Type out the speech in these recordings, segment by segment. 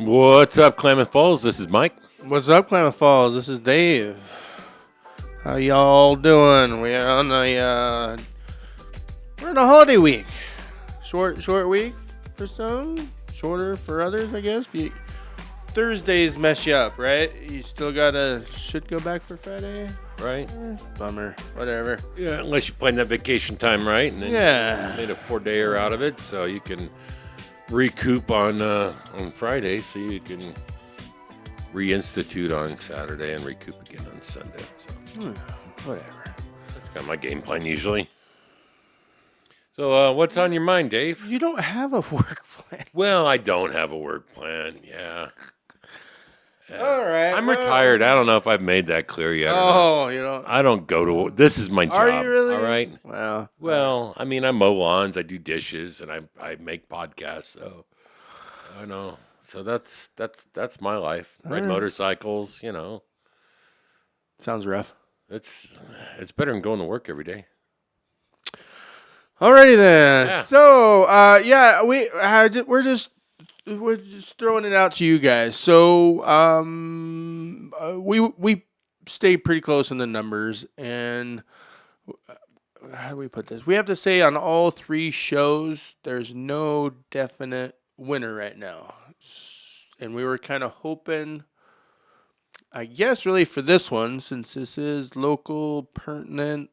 What's up, Klamath Falls? This is Mike. What's up, Klamath Falls? This is Dave. How y'all doing? We're in a holiday week. Short week for some, shorter for others, I guess. Thursdays mess you up, right? You still should go back for Friday. Right? Bummer. Whatever. Yeah, unless you plan that vacation time right, and then you made a 4-dayer out of it, so you can recoup on Friday, so you can reinstitute on Saturday and recoup again on Sunday. So Whatever. that's kind of my game plan usually. So what's on your mind, Dave? You don't have a work plan. Well, I don't have a work plan. Yeah. All right. I'm retired. I don't know if I've made that clear yet. Oh, you know. I don't go to. This is my job. Are you really? All right. Wow. Well, I mean, I mow lawns, I do dishes, and I make podcasts. So I know. So that's my life. Ride motorcycles. Sounds rough. It's better than going to work every day. Alrighty then. Yeah. So, we're just throwing it out to you guys. So, we stay pretty close in the numbers, and how do we put this? We have to say on all 3 shows, there's no definite winner right now, and we were kind of hoping, I guess, really for this one, since this is local, pertinent,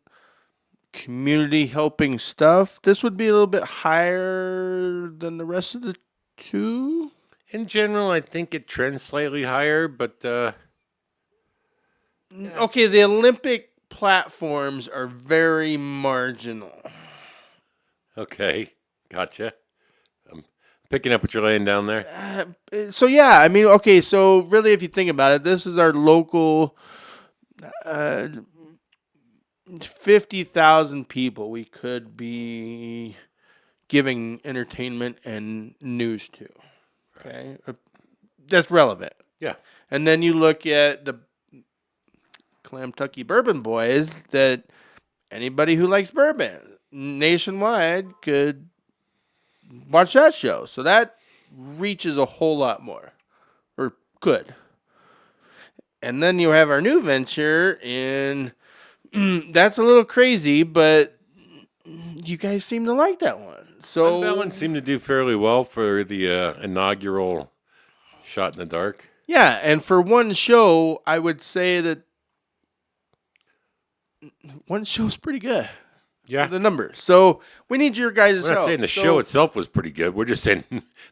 community helping stuff, this would be a little bit higher than the rest of the 2. In general, I think it trends slightly higher, but Okay, the Olympic platforms are very marginal. okay, gotcha. I'm picking up what you're laying down there. So yeah, I mean, okay, so really, if you think about it, this is our local 50,000 people we could be giving entertainment and news to. Okay, that's relevant. Yeah. And then you look at the Clamtucky Bourbon Boys, that anybody who likes bourbon nationwide could watch that show. So that reaches a whole lot more, or could. And then you have our new venture, and that's a little crazy, but you guys seem to like that one. So That one seemed to do fairly well for the inaugural Shot in the Dark. yeah, and for one show, I would say that one show's pretty good. Yeah. The numbers. So we need your guys' We're not help. saying the show itself was pretty good. We're just saying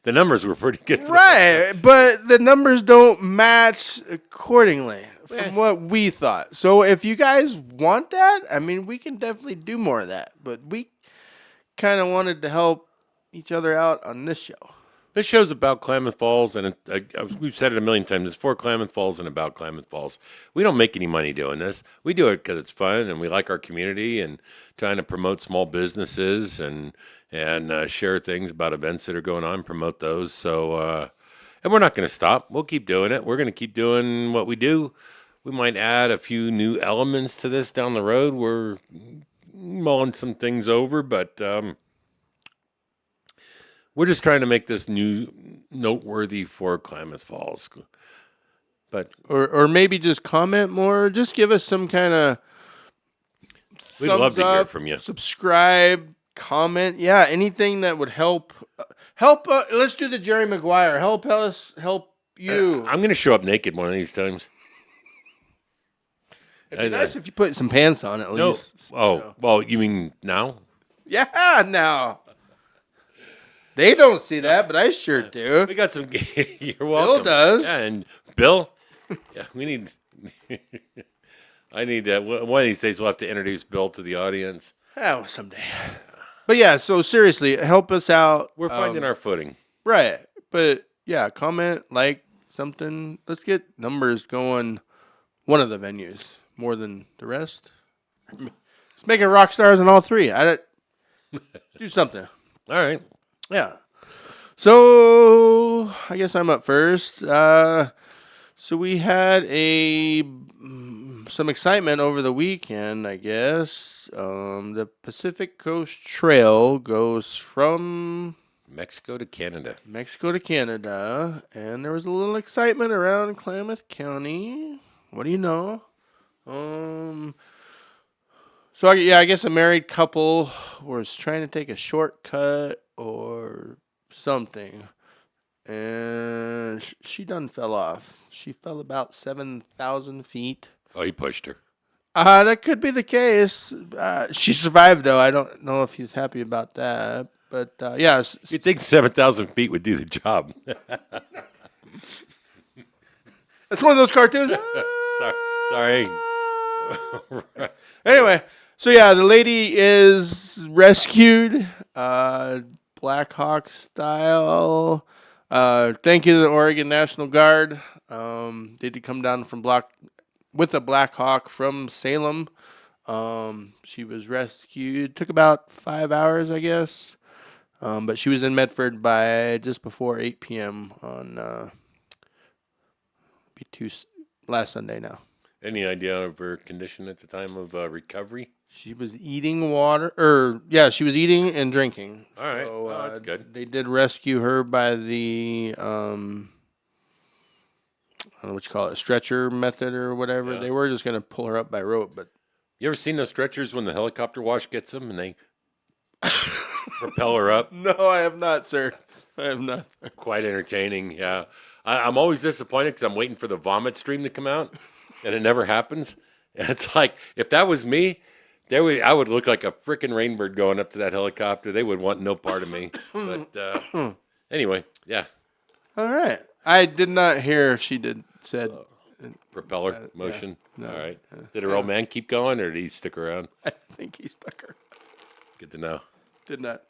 the numbers were pretty good. Right, but the numbers don't match accordingly from what we thought. So if you guys want that, I mean, we can definitely do more of that. But we kind of wanted to help each other out on this show. This show's about Klamath Falls, and we've said it a million times. It's for Klamath Falls and about Klamath Falls. We don't make any money doing this. We do it because it's fun, and we like our community, and trying to promote small businesses and share things about events that are going on, promote those. So, and we're not going to stop. We'll keep doing it. We're going to keep doing what we do. We might add a few new elements to this down the road. We're mulling some things over, but we're just trying to make this new noteworthy for Klamath Falls. But Or maybe just comment more. Just give us some kind of we'd love to hear from you. Subscribe, comment. Yeah, anything that would help. Let's do the Jerry Maguire. Help us help you. I'm going to show up naked one of these times. It'd be nice if you put some pants on at least. Oh, well, you mean now? Yeah, now. They don't see that, but I sure do. We got some. You're Bill welcome. does. Yeah, and Bill. Yeah, we need. I need that. One of these days, we'll have to introduce Bill to the audience. Oh, someday. But yeah, so seriously, help us out. We're finding our footing. Right. But yeah, comment, like something. Let's get numbers going. One of the venues more than the rest. Let's make it rock stars in all 3. Do something. All right. Yeah. So I guess I'm up first. So we had some excitement over the weekend, I guess. The Pacific Coast Trail goes from Mexico to Canada. Mexico to Canada, and there was a little excitement around Klamath County. What do you know? Um, I guess a married couple was trying to take a shortcut or something, and she done fell off. She fell about 7,000 feet. Oh, he pushed her. That could be the case. She survived, though. I don't know if he's happy about that. But yeah, You'd think 7,000 feet would do the job. it's one of those cartoons. Sorry. Anyway, so yeah, the lady is rescued, Black Hawk style. Thank you to the Oregon National Guard. They did come down with a Black Hawk from Salem. She was rescued. Took about 5 hours, I guess. But she was in Medford by just before 8 p.m. on last Sunday now. Any idea of her condition at the time of recovery? She was eating water, she was eating and drinking. All right, So, that's good. They did rescue her by the I don't know what you call it, stretcher method or whatever. Yeah. They were just gonna pull her up by rope, but You ever seen those stretchers when the helicopter wash gets them and they propel her up? no, I have not, sir. I have not. Sir. Quite entertaining, yeah. I'm always disappointed because I'm waiting for the vomit stream to come out, and it never happens. And it's like, if that was me, I would look like a freaking rainbird going up to that helicopter. They would want no part of me. But anyway, yeah, All right. I did not hear if she said. propeller motion. no, All right. Did her old man keep going, or did he stick around? I think he stuck her. Good to know. Did not.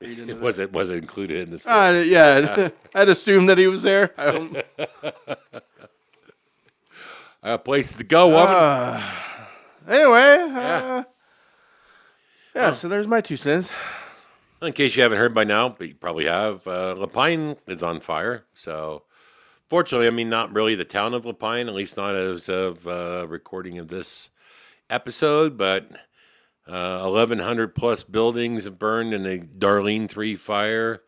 read into that. Was it included in the story? Yeah, I'd assume that he was there. I don't. I got places to go, woman. Anyway, so there's my 2 cents. In case you haven't heard by now, but you probably have, Lapine is on fire. So, fortunately, I mean, not really the town of Lapine, at least not as of recording of this episode, but 1,100 plus buildings have burned in the Darlene 3 fire.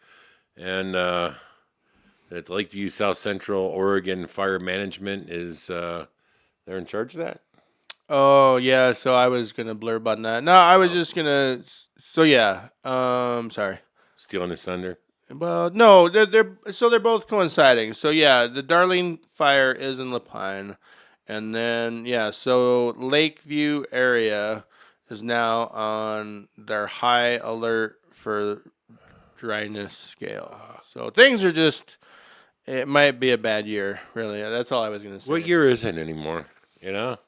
And at Lakeview South Central Oregon Fire Management is they're in charge of that. Oh yeah, so I was gonna blurb on that. No, I was just gonna. So yeah, sorry. Stealing his thunder. Well, no, they're both coinciding. So yeah, the Darlene fire is in Lapine, and then so Lakeview area is now on their high alert for dryness scale. So things are just. It might be a bad year, really. That's all I was gonna say. What year is it anymore? You know,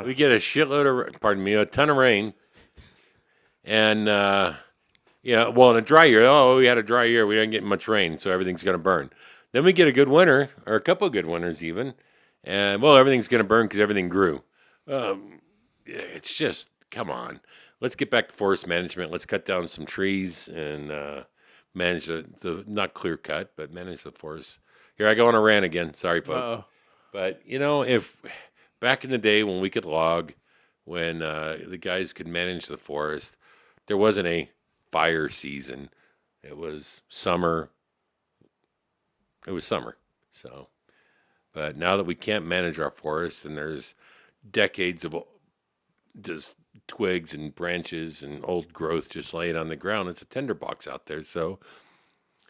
we get a ton of rain, and in a dry year, we had a dry year, we didn't get much rain, so everything's gonna burn. Then we get a good winter, or a couple of good winters even, and everything's gonna burn because everything grew. It's just, come on, let's get back to forest management. Let's cut down some trees and manage the not clear cut, but manage the forest. Here I go on a rant again. Sorry, folks. Uh-oh. But if back in the day when we could log, when the guys could manage the forest, there wasn't a fire season. It was summer. So, but now that we can't manage our forests, and there's decades of just twigs and branches and old growth just laying on the ground, it's a tinderbox out there. So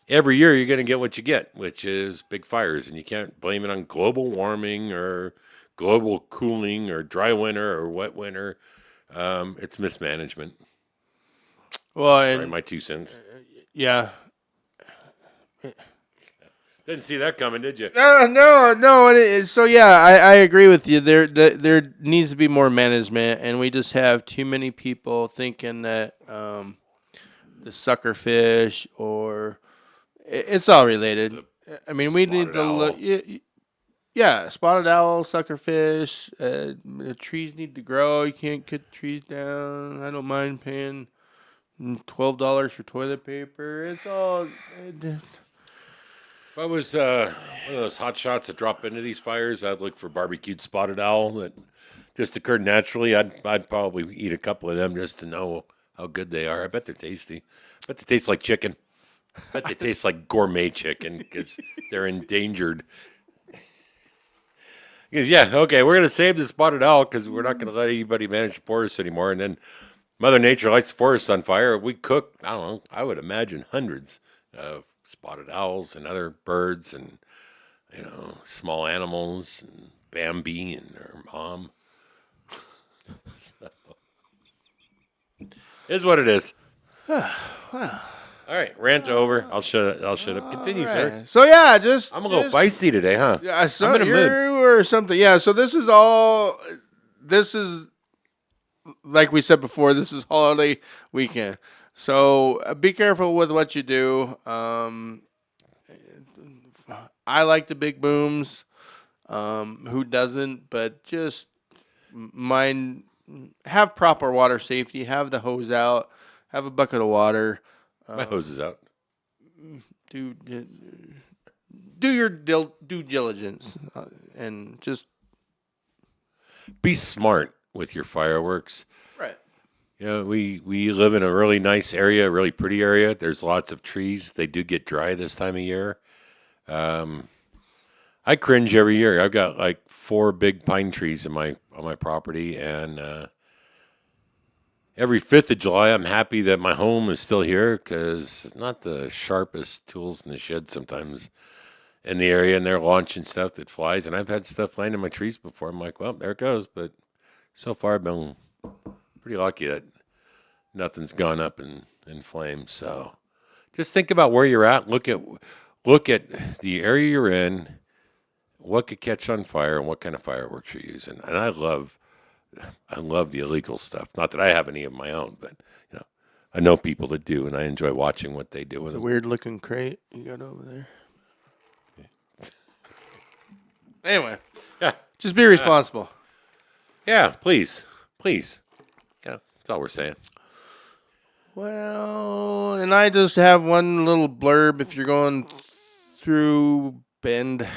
every year you're going to get what you get, which is big fires, and you can't blame it on global warming or global cooling or dry winter or wet winter. It's mismanagement. Well, Sorry, my 2 cents. yeah. Didn't see that coming, did you? No. So I agree with you. There needs to be more management, and we just have too many people thinking that the sucker fish or it's all related. I mean, we need to look. Yeah, spotted owl, suckerfish. The trees need to grow. You can't cut trees down. I don't mind paying $12 for toilet paper. It's all. If I was one of those hot shots that drop into these fires, I'd look for barbecued spotted owl that just occurred naturally. I'd probably eat a couple of them just to know how good they are. I bet they're tasty. I bet they taste like chicken. Bet they taste like gourmet chicken because they're endangered. He goes, yeah, okay, we're going to save the spotted owl because we're not going to let anybody manage the forest anymore. And then Mother Nature lights the forest on fire. We cook, I don't know, I would imagine hundreds of spotted owls and other birds and, small animals and Bambi and her mom. So, is what it is. Wow. All right, rant over. I'll shut up. Continue, sir. Right. So yeah, just I'm a little just, feisty today, huh? Yeah, so I'm in a you mood. or something. Yeah. So this is all. This is like we said before. This is holiday weekend. So be careful with what you do. I like the big booms. Who doesn't? But just mind have proper water safety. Have the hose out. Have a bucket of water. My hose is out. Do do your due diligence and just Be smart with your fireworks. right. We live in a really nice area, a really pretty area. There's lots of trees. They do get dry this time of year. I cringe every year. I've got like 4 big pine trees on my property, and every 5th of July, I'm happy that my home is still here because it's not the sharpest tools in the shed sometimes in the area, and they're launching stuff that flies. And I've had stuff land in my trees before. I'm like, well, there it goes. But so far, I've been pretty lucky that nothing's gone up in flames. So just think about where you're at. Look at the area you're in, what could catch on fire, and what kind of fireworks you're using. And I love the illegal stuff. Not that I have any of my own, but I know people that do, and I enjoy watching what they do with The them. weird looking crate you got over there. Anyway, Yeah, just be responsible. yeah. Please. Yeah, that's all we're saying. Well, and I just have one little blurb. If you're going through Bend,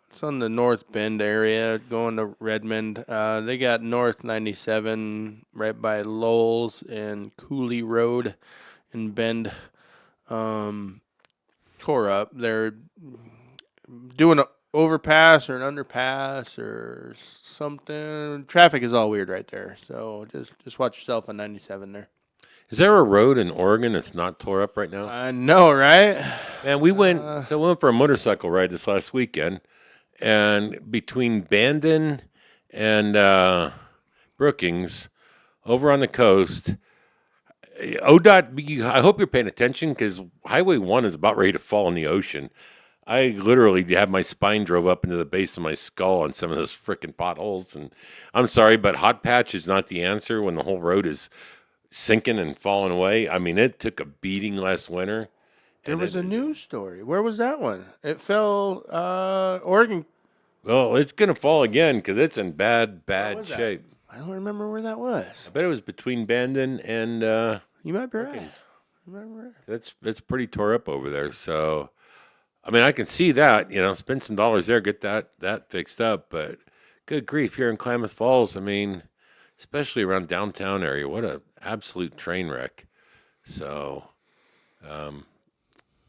it's on the North Bend area, going to Redmond. They got North 97 right by Lowell's and Cooley Road in Bend. Tore up. They're doing an overpass or an underpass or something. Traffic is all weird right there. So just watch yourself on 97 there. Is there a road in Oregon that's not tore up right now? I know, right? Man, we went for a motorcycle ride this last weekend, and between Bandon and Brookings, over on the coast, ODOT. I hope you're paying attention because Highway 1 is about ready to fall in the ocean. I literally had my spine drove up into the base of my skull on some of those freaking potholes, and I'm sorry, but hot patch is not the answer when the whole road is sinking and falling away. I mean, it took a beating last winter. There was a news story. Where was that one? It fell, Oregon. Well, it's going to fall again because it's in bad was that? shape. I don't remember where that was. I bet it was between Bandon and You might be right. Brookings. You might be right. It's pretty tore up over there. So, I mean, I can see that. Spend some dollars there, get that fixed up. But good grief, here in Klamath Falls, I mean, especially around downtown area, what a absolute train wreck. So,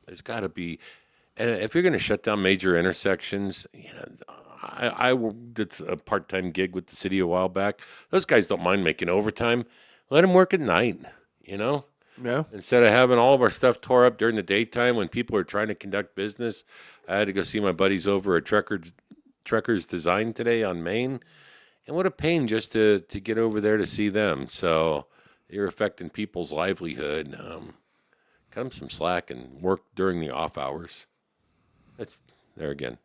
there's got to be, and if you're going to shut down major intersections, I did a part-time gig with the city a while back. Those guys don't mind making overtime. Let them work at night, Yeah. Instead of having all of our stuff tore up during the daytime when people are trying to conduct business. I had to go see my buddies over at Truckers Design today on Main. And what a pain just to get over there to see them. So you're affecting people's livelihood. Cut them some slack and work during the off hours. That's there again.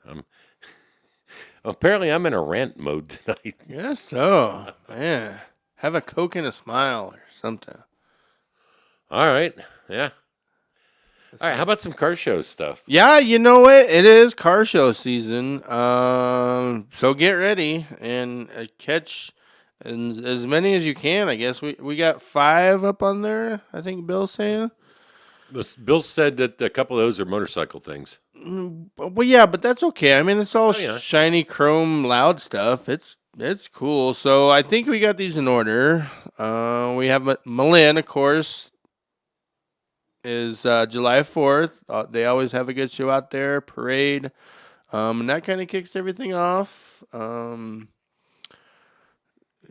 Apparently I'm in a rant mode tonight. Yes, so. Man. Have a Coke and a smile or something. All right. Yeah. All right. How about some car show stuff? Yeah, you know what? It is car show season. So get ready and catch as many as you can. I guess we got 5 up on there. I think Bill's saying. Bill said that a couple of those are motorcycle things. Well, yeah, but that's okay. I mean, it's all yeah. shiny chrome loud stuff. It's cool. So I think we got these in order. We have Malin, of course. is July 4th. They always have a good show out there, parade, and that kind of kicks everything off. You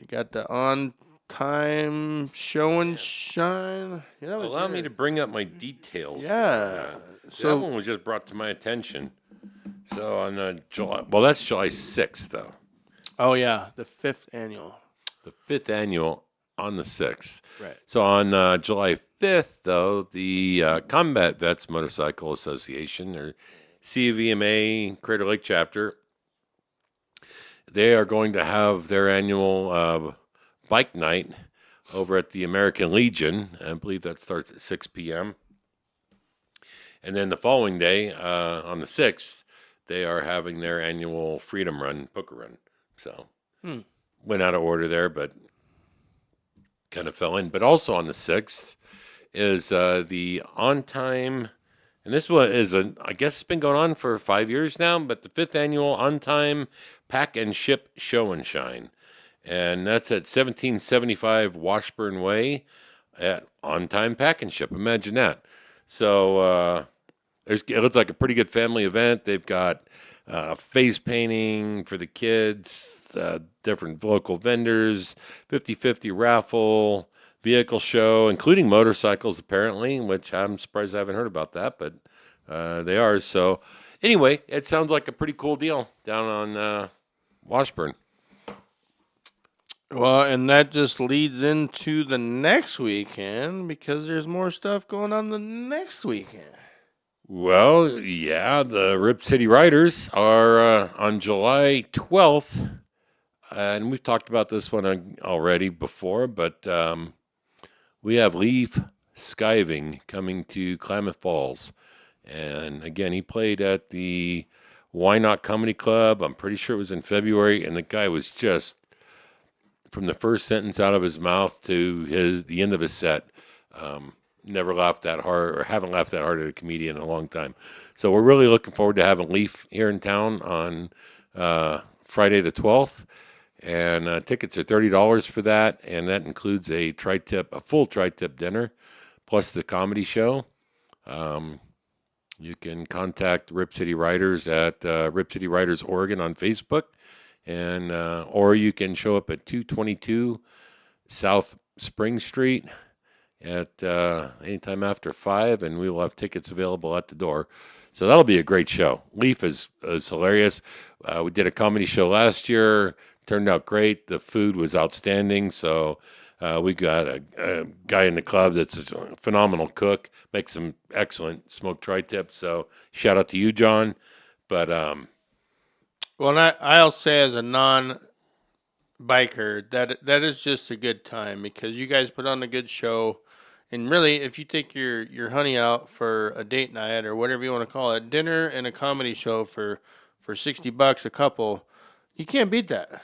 got the on time show and shine. Yeah, that was Allow me yours. to bring up my details here on Yeah. that. That So, one was just brought to my attention. So on July, well, that's July 6th, though. oh yeah, the 5th annual. The fifth annual on the 6th. Right. So on July 5th, though, the Combat Vets Motorcycle Association, or CVMA Crater Lake chapter, they are going to have their annual bike night over at the American Legion. I believe that starts at 6 p.m. And then the following day, on the 6th, they are having their annual Freedom Run, Booker Run. So went out of order there, but kind of fell in. But also on the 6th is the on time, and this one is I guess it's been going on for 5 years now, but the 5th annual on time pack and ship show and shine. And that's at 1775 Washburn Way at On Time Pack and Ship. Imagine that. So it looks like a pretty good family event. They've got face painting for the kids, different local vendors, 50-50 raffle, vehicle show, including motorcycles apparently, which I'm surprised I haven't heard about that, but they are. So anyway, it sounds like a pretty cool deal down on Washburn. Well, and that just leads into the next weekend because there's more stuff going on the next weekend. Well, yeah, the Rip City Riders are on July 12th, and we've talked about this one already before, but we have Leaf Skiving coming to Klamath Falls. And again, he played at the Why Not Comedy Club. I'm pretty sure it was in February, and the guy was just from the first sentence out of his mouth to the end of his set. Never laughed that hard, or haven't laughed that hard at a comedian in a long time. So we're really looking forward to having Leaf here in town on Friday the 12th. And tickets are $30 for that, and that includes a full tri-tip dinner, plus the comedy show. You can contact Rip City Riders at Rip City Riders Oregon on Facebook, and or you can show up at 222 South Spring Street at anytime after 5, and we will have tickets available at the door. So that'll be a great show. Leaf is hilarious. We did a comedy show last year. Turned out great. The food was outstanding. So we got a guy in the club that's a phenomenal cook. Makes some excellent smoked tri-tip. So shout out to you, John. But Well, and I'll say as a non-biker that is just a good time because you guys put on a good show, and really, if you take your honey out for a date night or whatever you want to call it, dinner and a comedy show for $60 a couple, you can't beat that.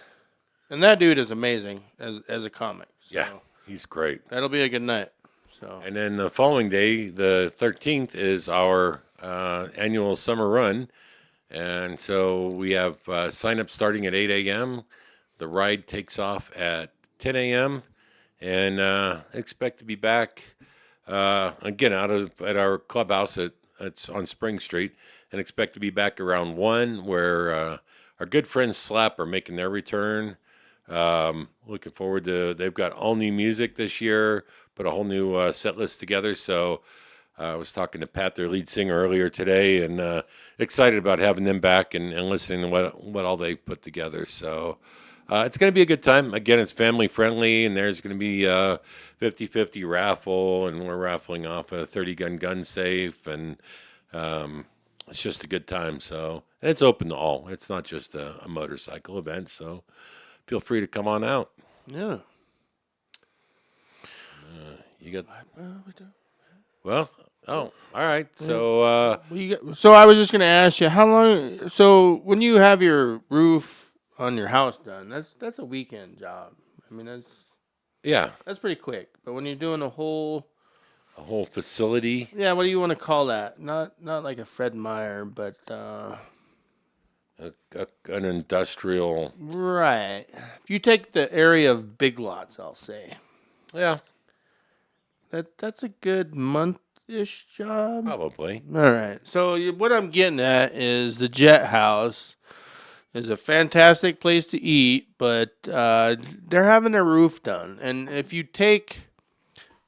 And that dude is amazing as a comic. So yeah, he's great. that'll be a good night. So And then the following day, the 13th, is our annual summer run. And so we have sign up starting at 8 a.m. The ride takes off at 10 a.m. And expect to be back again at our clubhouse it's on Spring Street, and expect to be back around 1, where our good friends Slap are making their return. Looking forward to, they've got all new music this year, put a whole new set list together. So I was talking to Pat, their lead singer, earlier today, and excited about having them back and listening to what all they put together. So it's going to be a good time. Again, it's family friendly, and there's going to be a 50-50 raffle, and we're raffling off a 30-gun gun safe, and it's just a good time. So, and it's open to all. It's not just a motorcycle event. So feel free to come on out. yeah. You got well. Oh, all right. So So I was just gonna ask you how long. So when you have your roof on your house done, that's a weekend job. I mean yeah, that's pretty quick. But when you're doing a whole facility. yeah, what do you want to call that? Not like a Fred Meyer, but An industrial. right. If you take the area of Big Lots, I'll say Yeah. that's a good month ish job. Probably. All right. So what I'm getting at is the Jet House is a fantastic place to eat, but they're having their roof done. And if you take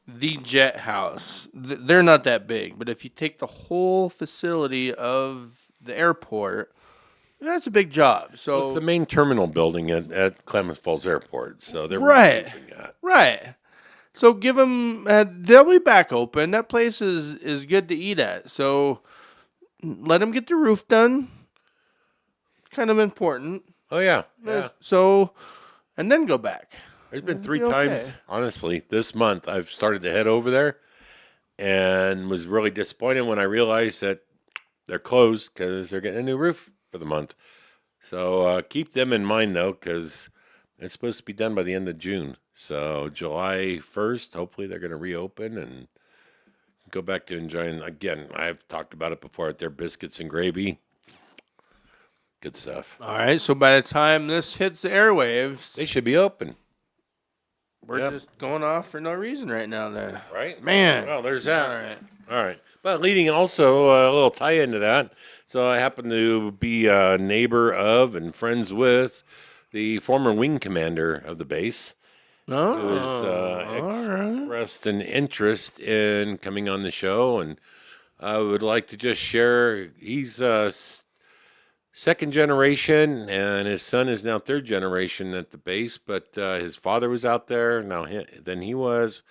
the Jet House, they're not that big, but if you take the whole facility of the airport, that's a big job. Well, it's So the main terminal building at Klamath Falls Airport, so they're right, reroofing that. right. So give them. They'll be back open. That place is good to eat at. So let them get the roof done. Kind of important. Oh yeah, yeah. So and then go back. There's been It'll three be okay. times, honestly, this month I've started to head over there, and was really disappointed when I realized that they're closed because they're getting a new roof for the month. So keep them in mind though, because it's supposed to be done by the end of June. So July 1st, hopefully they're going to reopen and go back to enjoying. Again, I've talked about it before. Their biscuits and gravy, good stuff. All right. So by the time this hits the airwaves, They should be open, we're Yep. just going off for no reason right now. Then, right? man. Well, there's All that. right. All right. But leading also a little tie into that. So I happen to be a neighbor of and friends with the former wing commander of the base, Oh, who's all right. expressed an interest in coming on the show. And I would like to just share he's second generation, and his son is now third generation at the base. But his father was out there, then he was.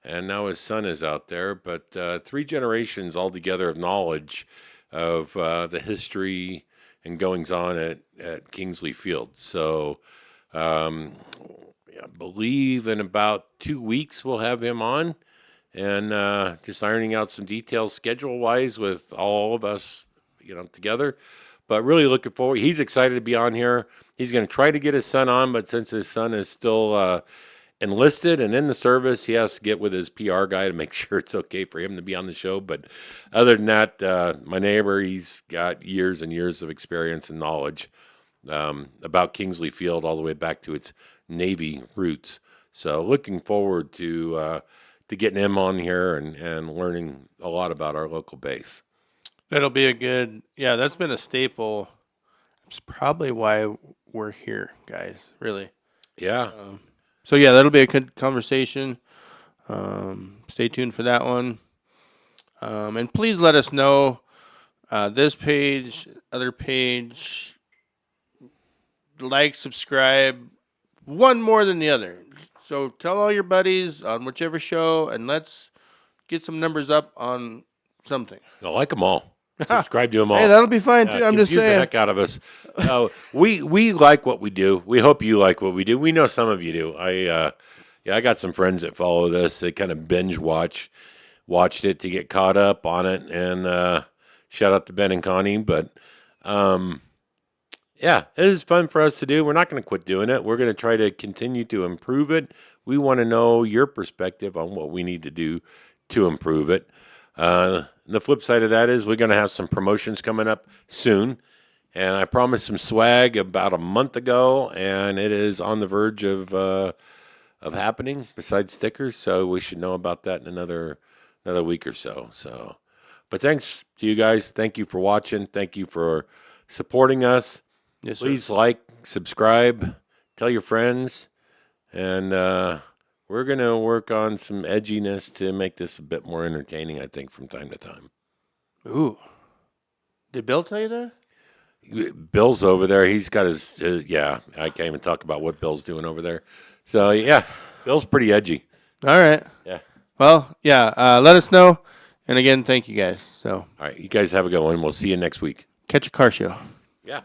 And now his son is out there, but three generations altogether of knowledge of the history and goings on at Kingsley Field. So I believe in about 2 weeks we'll have him on, and just ironing out some details schedule wise with all of us, together. But really looking forward. He's excited to be on here. He's going to try to get his son on, but since his son is still enlisted and in the service, he has to get with his PR guy to make sure it's okay for him to be on the show. But other than that, my neighbor, he's got years and years of experience and knowledge about Kingsley Field all the way back to its Navy roots. So looking forward to getting him on here and learning a lot about our local base. That'll be a good. Yeah, that's been a staple. It's probably why we're here, guys. Really. Yeah. So yeah, that'll be a good conversation. Stay tuned for that one. And please let us know this page, other page, like, subscribe, one more than the other. So tell all your buddies on whichever show, and let's get some numbers up on something. I like them all. Subscribe to them all. Hey, that'll be fine too. I'm just Confuse the saying. heck out of us. We like what we do. We hope you like what we do. We know some of you do. I got some friends that follow this. They kind of binge watched it to get caught up on it. And shout out to Ben and Connie. But yeah, it is fun for us to do. We're not going to quit doing it. We're going to try to continue to improve it. We want to know your perspective on what we need to do to improve it. The flip side of that is we're going to have some promotions coming up soon. And I promised some swag about a month ago, and it is on the verge of happening besides stickers. So we should know about that in another week or so. But thanks to you guys. Thank you for watching. Thank you for supporting us. Yes, sir. Please like, subscribe, tell your friends, and we're going to work on some edginess to make this a bit more entertaining, I think, from time to time. Ooh. Did Bill tell you that? Bill's over there. He's got his, yeah, I can't even talk about what Bill's doing over there. So, yeah, Bill's pretty edgy. All right. Yeah. Well, yeah, let us know. And again, thank you guys. So All right, you guys have a good one. We'll see you next week. catch a car show. Yeah.